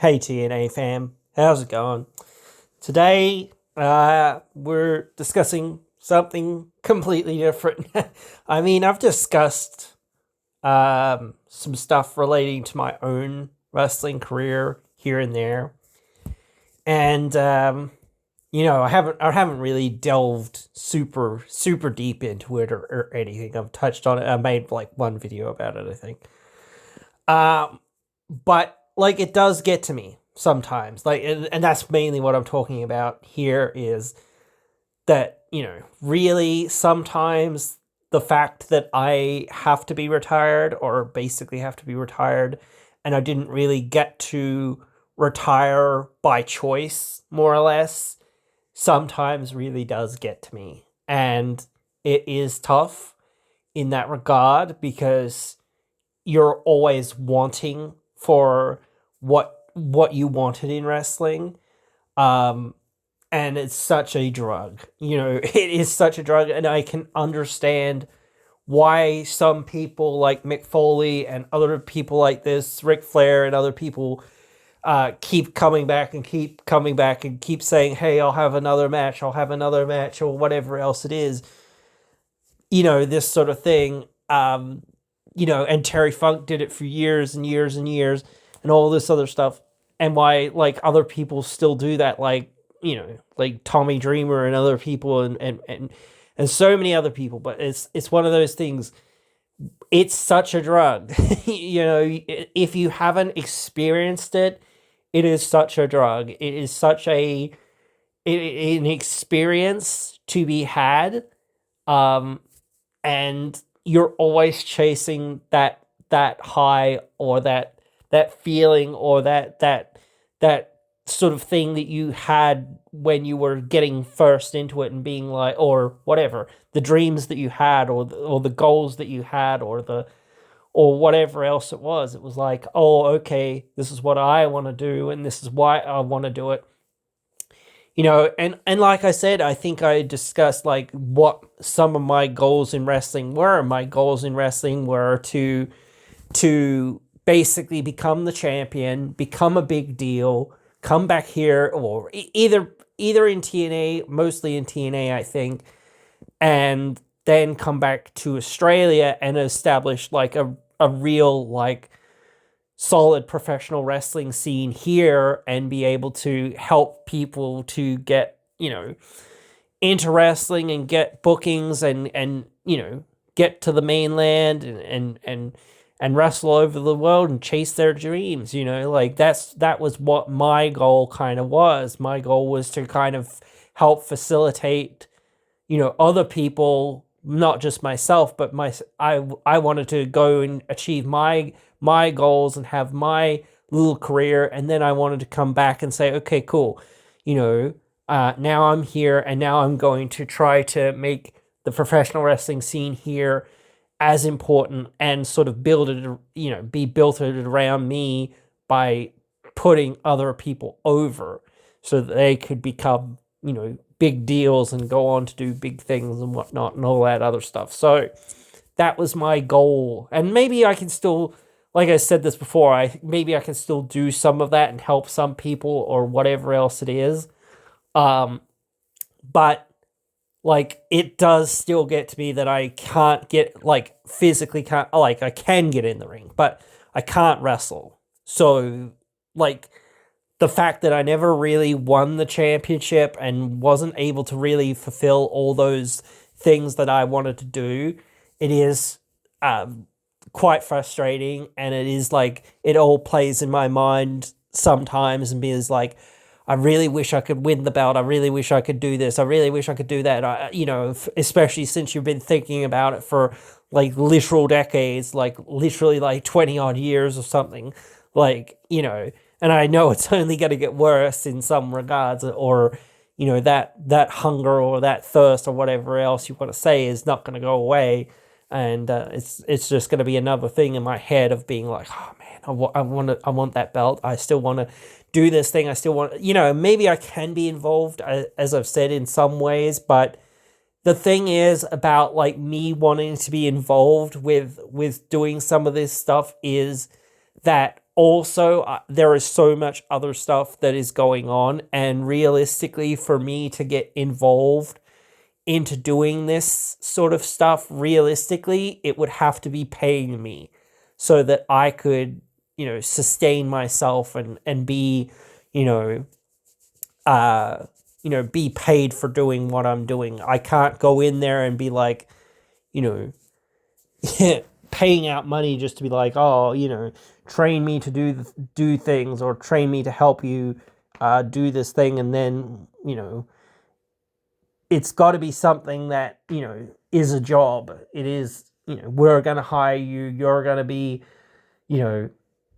Hey TNA fam, how's it going? Today, we're discussing something completely different. I mean, I've discussed some stuff relating to my own wrestling career here and there, and I haven't really delved super deep into it or anything. I've touched on it. I made like one video about it, I think. Um, but like it does get to me sometimes, like, and that's mainly what I'm talking about here is that really sometimes the fact that I have to be retired or basically have to be retired, and I didn't really get to retire by choice, more or less, sometimes really does get to me, and it is tough in that regard because you're always wanting for what you wanted in wrestling. Um and it's such a drug. It is such a drug, and I can understand why some people like Mick Foley and other people like this, Ric Flair and other people, keep coming back and keep coming back and keep saying, "Hey, I'll have another match. I'll have another match," or whatever else it is. This sort of thing. And Terry Funk did it for years and years and years, and all this other stuff. And why, like, other people still do that, like Tommy Dreamer and other people, and so many other people. But it's one of those things. It's such a drug, If you haven't experienced it, it is such a drug. It is such an experience to be had. Um, and you're always chasing that high, or that feeling, or that sort of thing that you had when you were getting first into it, and being like, or whatever, the dreams that you had, or the goals that you had, or whatever else it was like, oh, okay, this is what I want to do, and this is why I want to do it. And like I said, I think I discussed like what some of my goals in wrestling were. My goals in wrestling were to basically become the champion, become a big deal, come back here, or either in TNA, mostly in TNA, I think, and then come back to Australia and establish like a real, like, solid professional wrestling scene here, and be able to help people to get, into wrestling and get bookings, and get to the mainland, and wrestle over the world and chase their dreams. Like, that was what my goal kind of was. My goal was to kind of help facilitate, other people, not just myself, but I wanted to go and achieve my goals and have my little career, and then I wanted to come back and say, okay, cool, now I'm here, and now I'm going to try to make the professional wrestling scene here as important, and sort of build it, be built around me by putting other people over, so that they could become, big deals and go on to do big things and whatnot and all that other stuff. So that was my goal. And maybe I can still, like I said this before, maybe I can still do some of that and help some people or whatever else it is. But like, it does still get to me that I can't get, like, physically can't, like, I can get in the ring, but I can't wrestle. So, like, the fact that I never really won the championship and wasn't able to really fulfill all those things that I wanted to do, it is quite frustrating, and it is like, it all plays in my mind sometimes, and is like, I really wish I could win the belt. I really wish I could do this. I really wish I could do that. Especially since you've been thinking about it for like literal decades, like literally like 20 odd years or something. Like, and I know it's only going to get worse in some regards, or, that hunger or that thirst or whatever else you want to say is not going to go away. And it's just going to be another thing in my head of being like, oh man, I want that belt. I still want to do this thing. I still want, maybe I can be involved, as I've said, in some ways, but the thing is about like me wanting to be involved with doing some of this stuff is that also, there is so much other stuff that is going on, and realistically, for me to get involved into doing this sort of stuff, realistically, it would have to be paying me so that I could, sustain myself and be, you know, be paid for doing what I'm doing. I can't go in there and be like, you know, paying out money just to be like, oh, train me to do things, or train me to help you do this thing, and then it's got to be something that is a job. It is, we're going to hire you. You're going to be,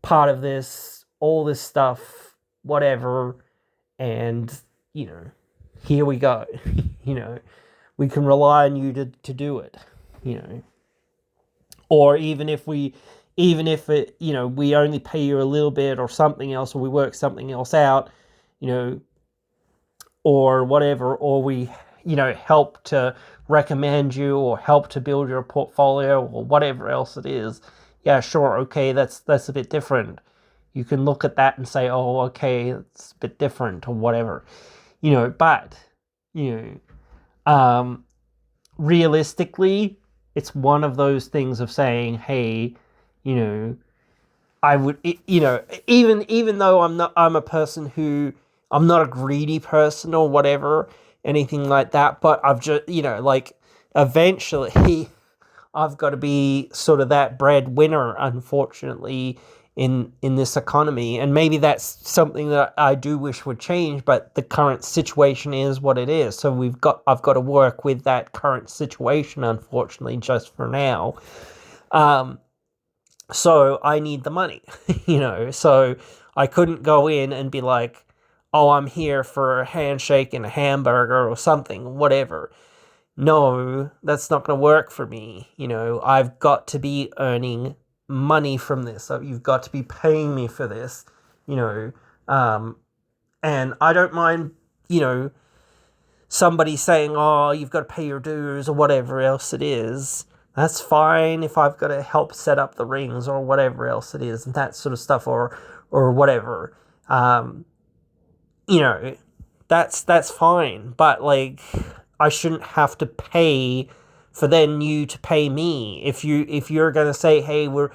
part of this, all this stuff, whatever, and here we go. We can rely on you to do it. Or even if it, we only pay you a little bit or something else, or we work something else out, or whatever, or we, help to recommend you or help to build your portfolio or whatever else it is. Yeah, sure. Okay. That's a bit different. You can look at that and say, oh, okay, it's a bit different or whatever, but, realistically, it's one of those things of saying, hey, I would, even though I'm a person who, I'm not a greedy person or whatever, anything like that, but I've just, like, eventually I've got to be sort of that breadwinner, unfortunately, in this economy. And maybe that's something that I do wish would change, but the current situation is what it is. So I've got to work with that current situation, unfortunately, just for now. So I need the money, so I couldn't go in and be like, oh, I'm here for a handshake and a hamburger or something, whatever. No, that's not going to work for me. I've got to be earning money from this. So you've got to be paying me for this, and I don't mind, somebody saying, oh, you've got to pay your dues or whatever else it is. That's fine if I've got to help set up the rings or whatever else it is, and that sort of stuff, or whatever. That's fine. But like, I shouldn't have to pay for then you to pay me. If you're gonna say, hey, we're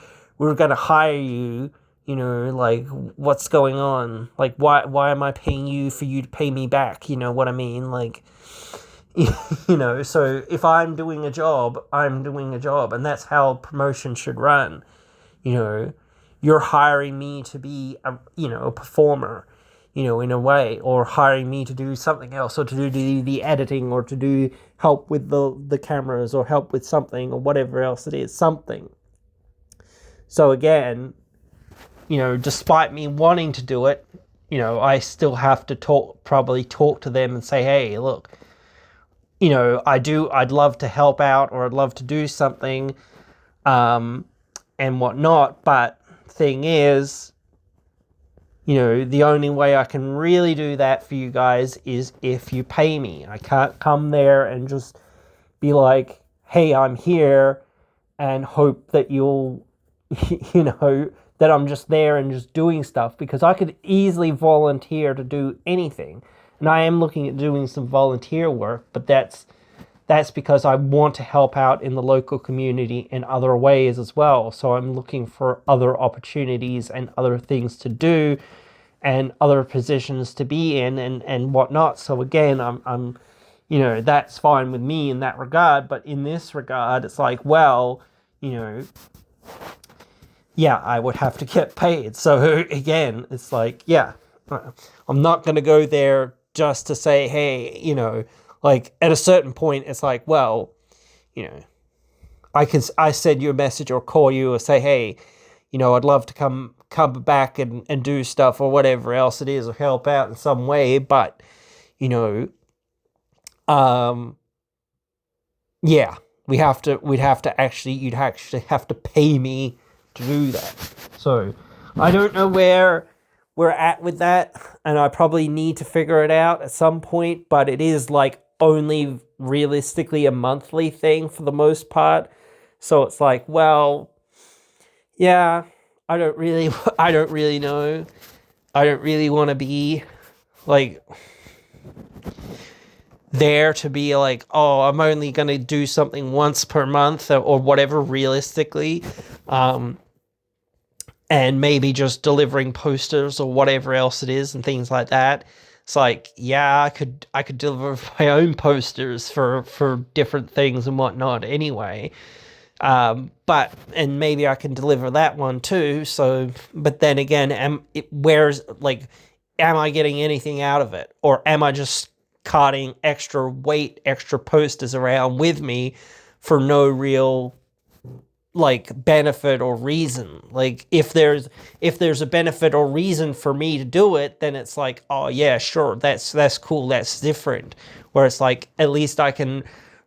gonna hire you, like, what's going on? Like, why am I paying you for you to pay me back? You know what I mean? Like, so if I'm doing a job, I'm doing a job, and that's how promotion should run. You're hiring me to be a performer, in a way, or hiring me to do something else, or to do the editing, or to do help with the cameras, or help with something, or whatever else it is, something. So again, despite me wanting to do it, I still have to probably talk to them and say, hey, look, I'd love to help out, or I'd love to do something, and whatnot, but thing is, the only way I can really do that for you guys is if you pay me. I can't come there and just be like, hey, I'm here, and hope that you'll, that I'm just there and just doing stuff, because I could easily volunteer to do anything. And I am looking at doing some volunteer work, but that's because I want to help out in the local community in other ways as well. So I'm looking for other opportunities and other things to do and other positions to be in and whatnot. So again, I'm that's fine with me in that regard. But in this regard, it's like, well, yeah, I would have to get paid. So again, it's like, yeah, I'm not going to go there just to say, hey, like, at a certain point, it's like, well, I send you a message or call you or say, hey, I'd love to come back and do stuff or whatever else it is, or help out in some way, but, yeah, you'd actually have to pay me to do that. So I don't know where we're at with that, and I probably need to figure it out at some point, but it is like only realistically a monthly thing for the most part. So it's like, well, yeah, I don't really I don't really know. I don't really want to be like there to be like, oh, I'm only going to do something once per month or whatever realistically. And maybe just delivering posters or whatever else it is and things like that. It's like, yeah, I could deliver my own posters for different things and whatnot anyway. But and maybe I can deliver that one too. So, but then again, am I getting anything out of it, or am I just carting extra weight, extra posters around with me for no real like benefit or reason? Like if there's a benefit or reason for me to do it, then it's like, oh yeah, sure, that's cool, that's different. Where it's like, at least I can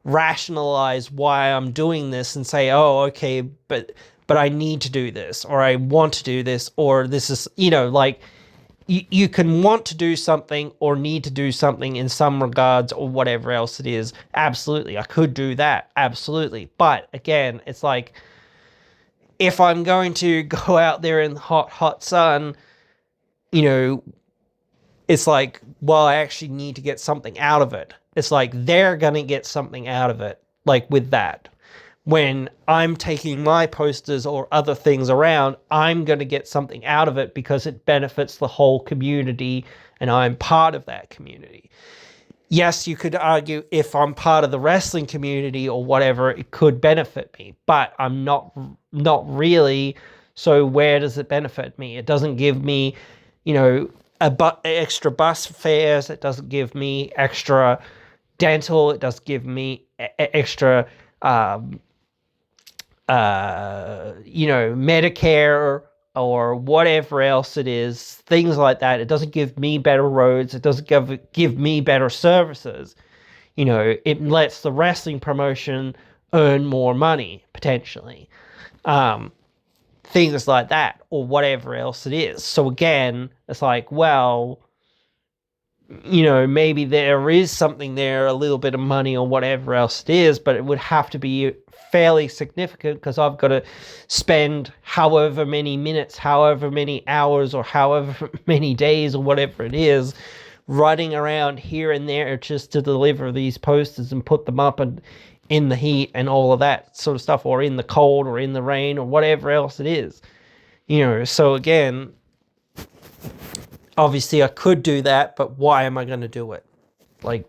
rationalize why I'm doing this and say, oh, okay, but I need to do this, or I want to do this, or this is, like you can want to do something or need to do something in some regards or whatever else it is. Absolutely, I could do that, absolutely. But again, it's like, if I'm going to go out there in the hot sun, it's like, well, I actually need to get something out of it. It's like they're going to get something out of it, like with that. When I'm taking my posters or other things around, I'm going to get something out of it because it benefits the whole community and I'm part of that community. Yes, you could argue if I'm part of the wrestling community or whatever, it could benefit me, but I'm not really. So where does it benefit me? It doesn't give me, extra bus fares. It doesn't give me extra dental. It doesn't give me extra, Medicare or whatever else it is, things like that. It doesn't give me better roads. It doesn't give me better services. It lets the wrestling promotion earn more money, potentially. Things like that, or whatever else it is. So again, it's like, well, maybe there is something there, a little bit of money or whatever else it is, but it would have to be fairly significant because I've got to spend however many minutes, however many hours, or however many days or whatever it is running around here and there just to deliver these posters and put them up and in the heat and all of that sort of stuff, or in the cold or in the rain or whatever else it is. So again, obviously I could do that, but why am I going to do it? Like,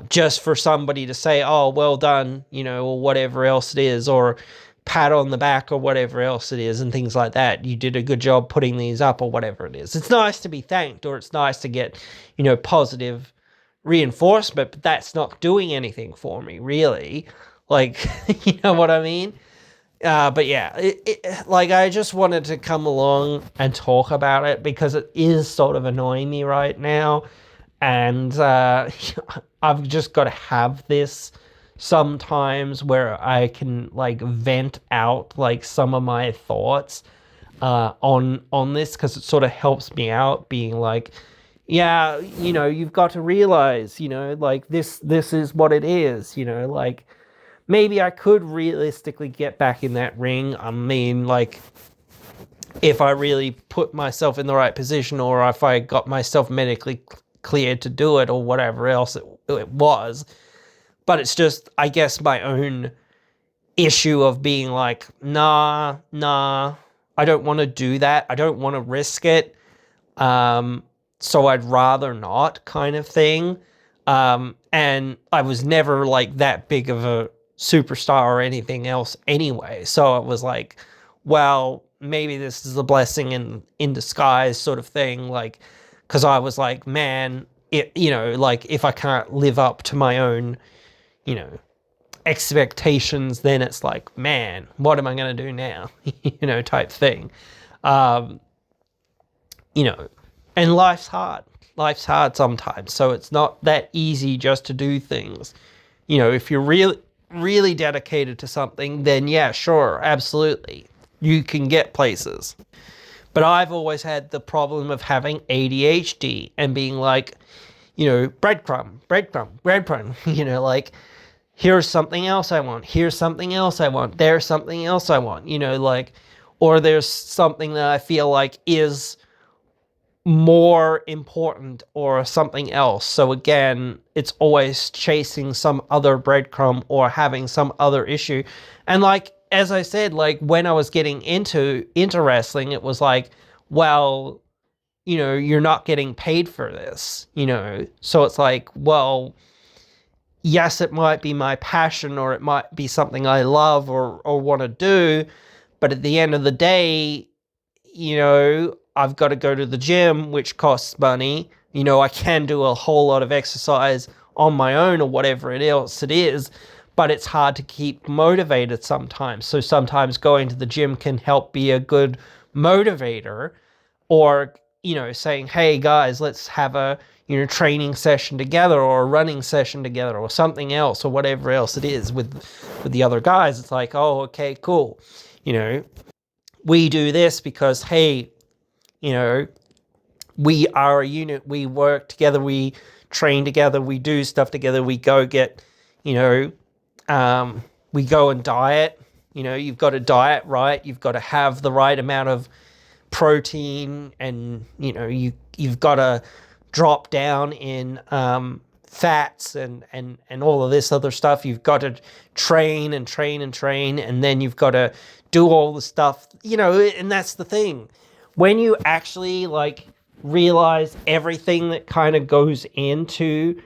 just for somebody to say, oh, well done, or whatever else it is, or pat on the back or whatever else it is and things like that. You did a good job putting these up or whatever it is. It's nice to be thanked, or it's nice to get, positive reinforcement, but that's not doing anything for me, really. Like, you know what I mean? But yeah, like I just wanted to come along and talk about it because it is sort of annoying me right now. And I've just got to have this sometimes where I can like vent out like some of my thoughts on this, because it sort of helps me out, being like, yeah, you've got to realize, like this is what it is, like maybe I could realistically get back in that ring. I mean, like, if I really put myself in the right position, or if I got myself medically cleared to do it, or whatever else it was. But it's just, I guess, my own issue of being like, nah, I don't want to do that. I don't want to risk it. So I'd rather not, kind of thing. And I was never like that big of a superstar or anything else anyway. So it was like, well, maybe this is a blessing in disguise sort of thing. Like, because I was like, man, like if I can't live up to my own, expectations, then it's like, man, what am I going to do now? Type thing. And life's hard. Life's hard sometimes. So it's not that easy just to do things. If you're really dedicated to something, then yeah, sure, absolutely, you can get places. But I've always had the problem of having ADHD and being like, breadcrumb, like here's something else I want, here's something else I want, there's something else I want, like, or there's something that I feel like is more important or something else. So again, it's always chasing some other breadcrumb or having some other issue. And like, as I said, like when I was getting into wrestling, it was like, well, you're not getting paid for this, So it's like, well, yes, it might be my passion or it might be something I love or want to do, but at the end of the day, I've got to go to the gym, which costs money. I can do a whole lot of exercise on my own or whatever else it is, but it's hard to keep motivated sometimes. So sometimes going to the gym can help be a good motivator, or, saying, hey guys, let's have a, training session together or a running session together or something else or whatever else it is with the other guys. It's like, oh, okay, cool. We do this because, hey, we are a unit, we work together, we train together, we do stuff together, we go get, we go and diet. You've got to diet right, you've got to have the right amount of protein, and, you've got to drop down in fats and all of this other stuff. You've got to train and train and train, and then you've got to do all the stuff, and that's the thing. When you actually like realize everything that kind of goes into,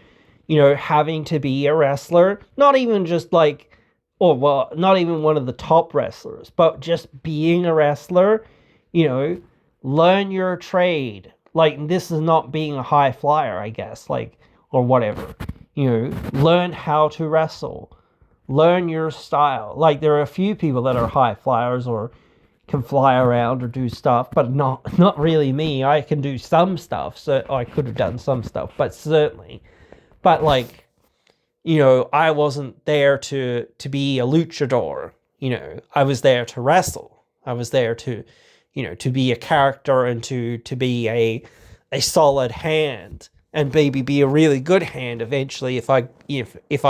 having to be a wrestler, not even just like, or well, not even one of the top wrestlers, but just being a wrestler, learn your trade. Like, this is not being a high flyer, I guess, like, or whatever. Learn how to wrestle. Learn your style. Like, there are a few people that are high flyers or can fly around or do stuff, but not really me. I can do some stuff, so I could have done some stuff, but certainly. But like, I wasn't there to be a luchador. I was there to wrestle. I was there to, to be a character and to be a solid hand, and maybe be a really good hand eventually if I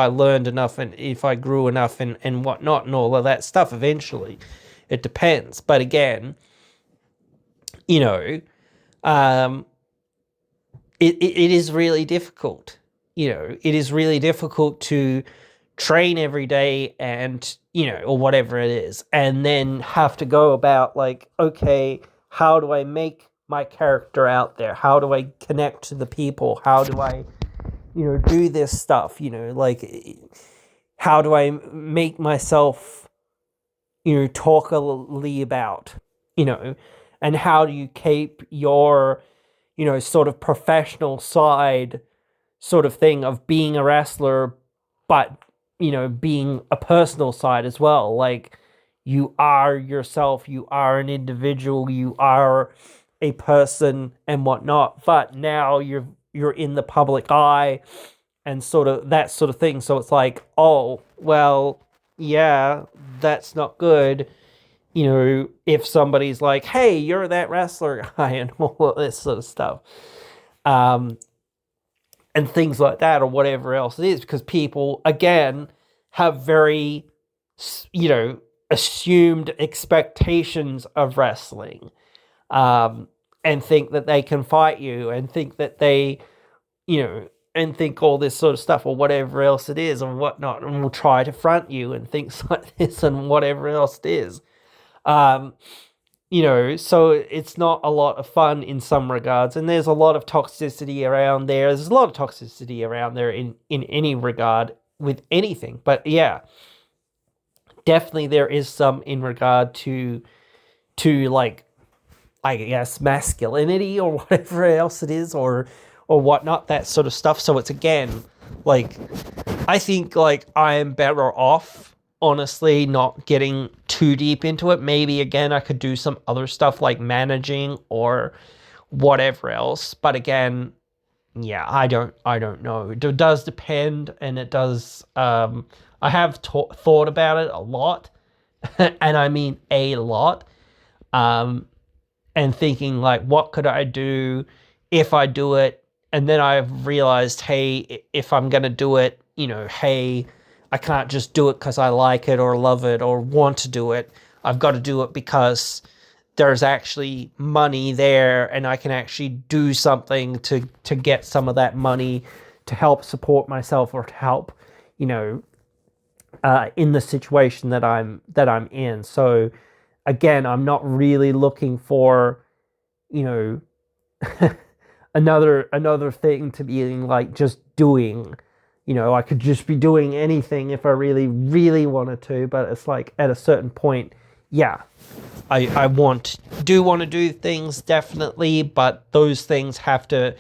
learned enough and if I grew enough and whatnot and all of that stuff eventually. It depends. But again, it is really difficult. It is really difficult to train every day and, or whatever it is, and then have to go about like, okay, how do I make my character out there? How do I connect to the people? How do I, do this stuff? Like, how do I make myself, talkily about, and how do you keep your, sort of professional side sort of thing of being a wrestler, but, being a personal side as well. Like, you are yourself, you are an individual, you are a person and whatnot, but now you're in the public eye and sort of that sort of thing. So it's like, oh, well, yeah, that's not good. If somebody's like, hey, you're that wrestler guy and all of this sort of stuff. And things like that or whatever else it is, because people, again, have very, assumed expectations of wrestling, and think that they can fight you and think that they, and think all this sort of stuff or whatever else it is or whatnot, and will try to front you and things like this and whatever else it is. So it's not a lot of fun in some regards, and there's a lot of toxicity around there. There's a lot of toxicity around there in any regard with anything. But yeah, definitely there is some in regard to like, I guess, masculinity or whatever else it is or whatnot, that sort of stuff. So it's, again, like, I think like I am better off, honestly, not getting too deep into it. Maybe, again, I could do some other stuff like managing or whatever else. But again, yeah, I don't know. It does depend, and it does. I have thought about it a lot, and I mean a lot. And thinking like, what could I do if I do it? And then I've realized, hey, if I'm gonna do it, hey, I can't just do it because I like it or love it or want to do it. I've got to do it because there's actually money there, and I can actually do something to get some of that money to help support myself, or to help, in the situation that I'm in. So again, I'm not really looking for, another thing to be like just doing. I could just be doing anything if I really, really wanted to, but it's like at a certain point, yeah, I want to do things, definitely, but those things have to,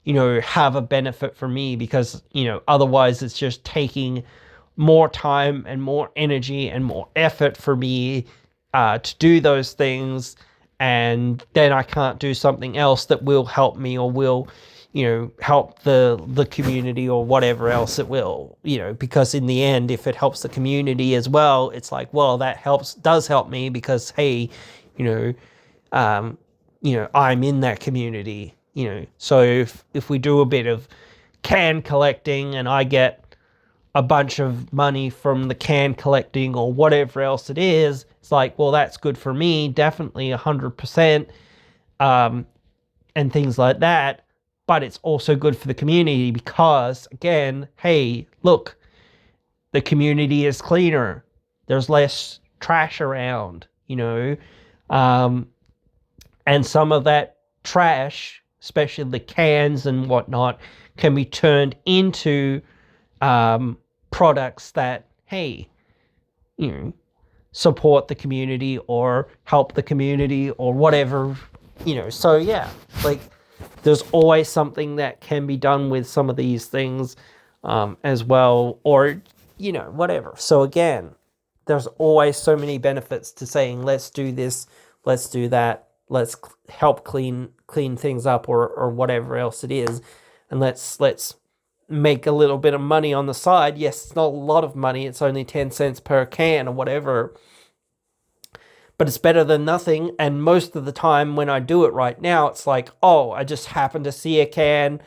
have a benefit for me, because, otherwise it's just taking more time and more energy and more effort for me to do those things, and then I can't do something else that will help me, or will, help the community, or whatever else it will, because in the end, if it helps the community as well, it's like, well, that does help me, because, hey, I'm in that community, so if we do a bit of can collecting and I get a bunch of money from the can collecting or whatever else it is, it's like, well, that's good for me, definitely 100%, and things like that. But it's also good for the community, because, again, hey, look, the community is cleaner. There's less trash around, and some of that trash, especially the cans and whatnot, can be turned into products that, hey, support the community or help the community or whatever, So yeah, like, there's always something that can be done with some of these things as well, or, whatever. So again, there's always so many benefits to saying, let's do this, let's do that, let's help clean things up, or whatever else it is, and let's make a little bit of money on the side. Yes, it's not a lot of money, it's only 10 cents per can or whatever, but it's better than nothing. And most of the time when I do it right now, it's like, oh, I just happen to see a can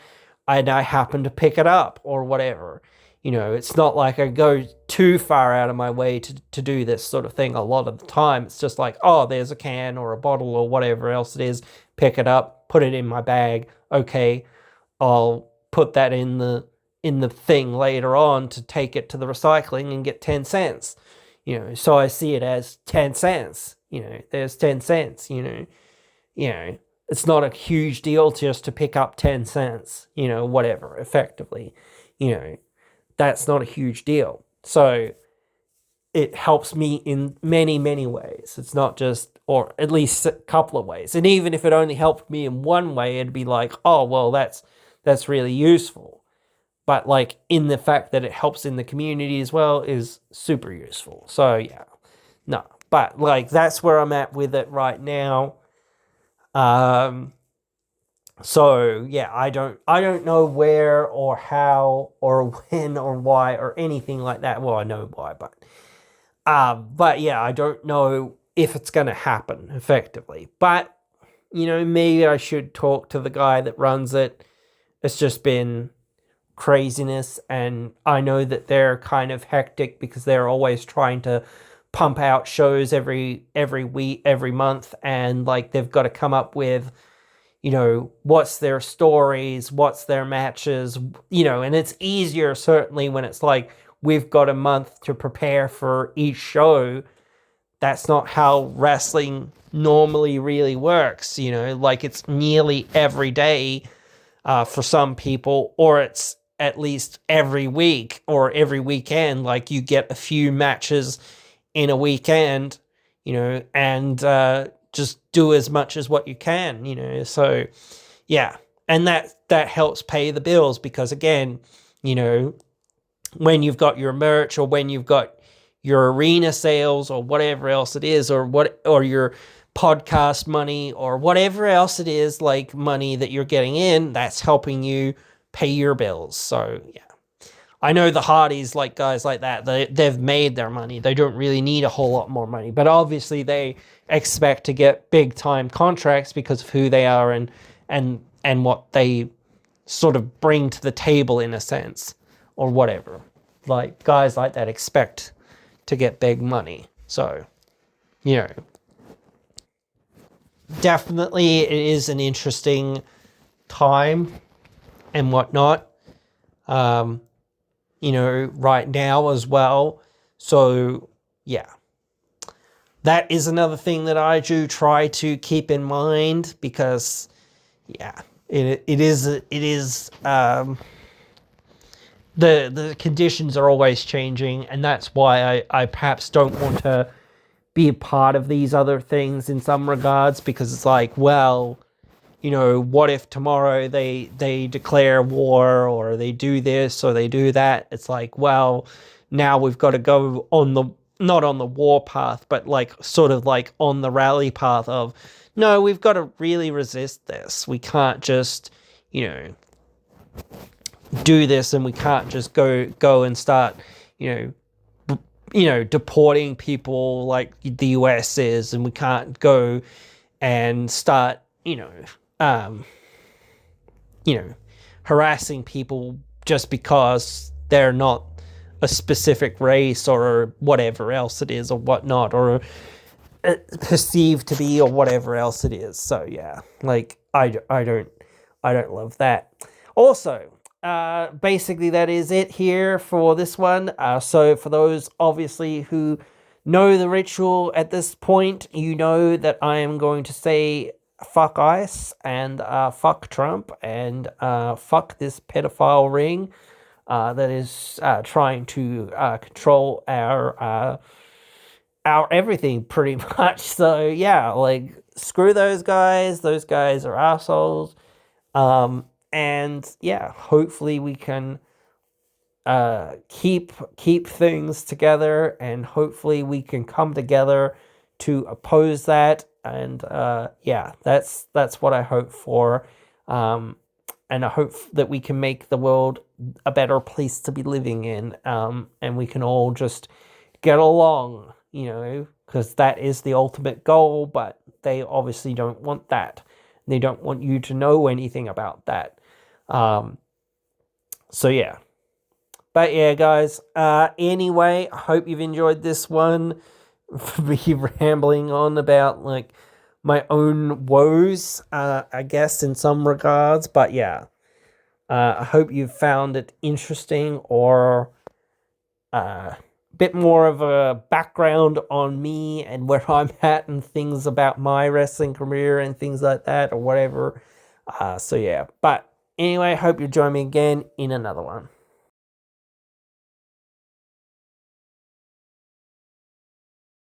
and I happen to pick it up or whatever. It's not like I go too far out of my way to do this sort of thing. A lot of the time, it's just like, oh, there's a can or a bottle or whatever else it is, pick it up, put it in my bag. Okay, I'll put that in the thing later on to take it to the recycling and get 10 cents. So I see it as 10 cents. There's 10 cents, it's not a huge deal just to pick up 10 cents, whatever, effectively, that's not a huge deal. So it helps me in many, many ways. It's not just, or at least a couple of ways. And even if it only helped me in one way, it'd be like, oh, well, that's really useful. But like, in the fact that it helps in the community as well is super useful. So yeah, no, but like, that's where I'm at with it right now. So yeah, I don't know where or how or when or why or anything like that. Well, I know why, but yeah, I don't know if it's going to happen effectively. But, maybe I should talk to the guy that runs it. It's just been craziness, and I know that they're kind of hectic because they're always trying to pump out shows every week, every month, and like, they've got to come up with, what's their stories, what's their matches, and it's easier certainly when it's like, we've got a month to prepare for each show. That's not how wrestling normally really works, like, it's nearly every day for some people, or it's at least every week or every weekend. Like, you get a few matches in a weekend, and just do as much as what you can, so yeah. And that helps pay the bills, because again, when you've got your merch, or when you've got your arena sales, or whatever else it is, or your podcast money, or whatever else it is, like money that you're getting in, that's helping you pay your bills. So yeah, I know the Hardys, like guys like that, they've made their money. They don't really need a whole lot more money, but obviously they expect to get big time contracts because of who they are and what they sort of bring to the table, in a sense, or whatever. like guys like that expect to get big money. So, you know, definitely it is an interesting time and whatnot. You know, right now as well. So, yeah. That is another thing that I do try to keep in mind because, yeah, it is the conditions are always changing, and that's why I perhaps don't want to be a part of these other things in some regards, because it's like, well, you know, what if tomorrow they declare war or they do this or they do that? It's like, well, now we've got to go on the, not on the war path, but like sort of like on the rally path of, no, we've got to really resist this. We can't just, you know, do this, and we can't just go and start, you know, deporting people like the US is, and we can't go and start, you know, harassing people just because they're not a specific race or whatever else it is or whatnot, or perceived to be, or whatever else it is. So yeah, like I don't love that. Also, basically that is it here for this one. So for those obviously who know the ritual at this point, you know that I am going to say fuck ICE and fuck Trump and fuck this pedophile ring that is trying to control our everything pretty much. So yeah, like screw those guys. Those guys are assholes. And yeah, hopefully we can keep things together, and hopefully we can come together to oppose that. And yeah, that's what I hope for. And I hope that we can make the world a better place to be living in. And we can all just get along, you know, because that is the ultimate goal. But they obviously don't want that. They don't want you to know anything about that. So yeah. But yeah, guys, anyway, I hope you've enjoyed this one. Me rambling on about, like, my own woes, I guess, in some regards. But yeah, I hope you've found it interesting, or a bit more of a background on me and where I'm at and things about my wrestling career and things like that, or whatever. So yeah, but anyway, I hope you'll join me again in another one.